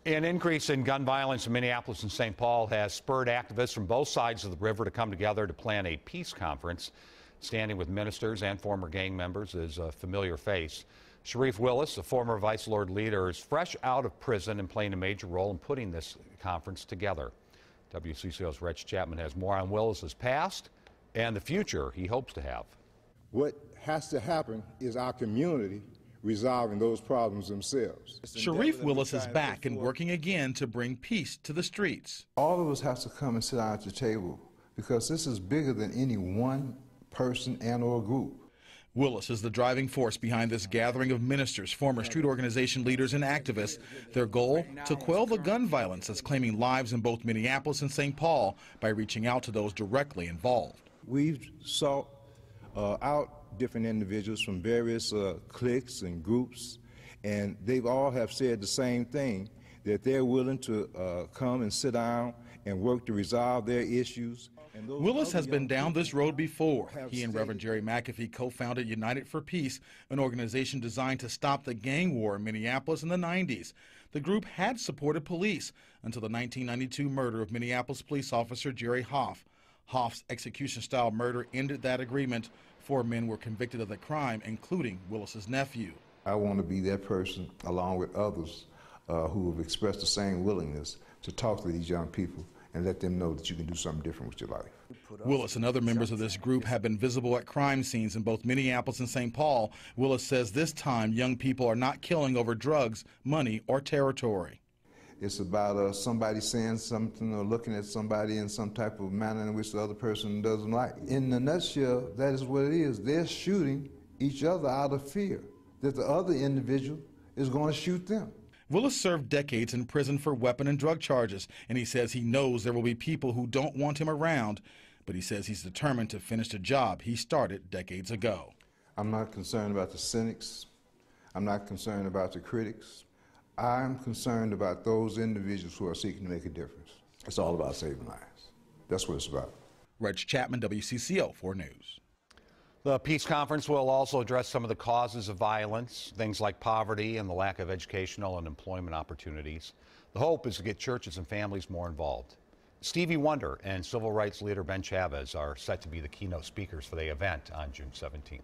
An increase in gun violence in Minneapolis and St. Paul has spurred activists from both sides of the river to come together to plan a peace conference. Standing with ministers and former gang members is a familiar face. Sharif Willis, a former Vice Lord leader, is fresh out of prison and playing a major role in putting this conference together. WCCO's Reg Chapman has more on Willis's past and the future he hopes to have. What has to happen is our community resolving those problems themselves. Sharif Willis is back and working again to bring peace to the streets. All of us have to come and sit down at the table because this is bigger than any one person and or group. Willis is the driving force behind this gathering of ministers, former street organization leaders, and activists. Their goal, to quell the gun violence that's claiming lives in both Minneapolis and St. Paul by reaching out to those directly involved. We've sought out different individuals from various cliques and groups, and they've all have said the same thing, that they're willing to come and sit down and work to resolve their issues. Willis has been down this road before. He and Reverend Jerry McAfee co-founded United for Peace, an organization designed to stop the gang war in Minneapolis in the 90s. The group had supported police until the 1992 murder of Minneapolis police officer Jerry Hoff. Hoff's execution-style murder ended that agreement. 4 men were convicted of the crime, including Willis's nephew. I want to be that person, along with others who have expressed the same willingness to talk to these young people and let them know that you can do something different with your life. Willis and other members of this group have been visible at crime scenes in both Minneapolis and St. Paul. Willis says this time young people are not killing over drugs, money, or territory. It's about somebody saying something or looking at somebody in some type of manner in which the other person doesn't like. In a nutshell, that is what it is. They're shooting each other out of fear that the other individual is going to shoot them. Willis served decades in prison for weapon and drug charges, and he says he knows there will be people who don't want him around, but he says he's determined to finish the job he started decades ago. I'm not concerned about the cynics. I'm not concerned about the critics. I'm concerned about those individuals who are seeking to make a difference. It's all about saving lives. That's what it's about. Reg Chapman, WCCO 4 News. The peace conference will also address some of the causes of violence, things like poverty and the lack of educational and employment opportunities. The hope is to get churches and families more involved. Stevie Wonder and civil rights leader Ben Chavez are set to be the keynote speakers for the event on June 17th.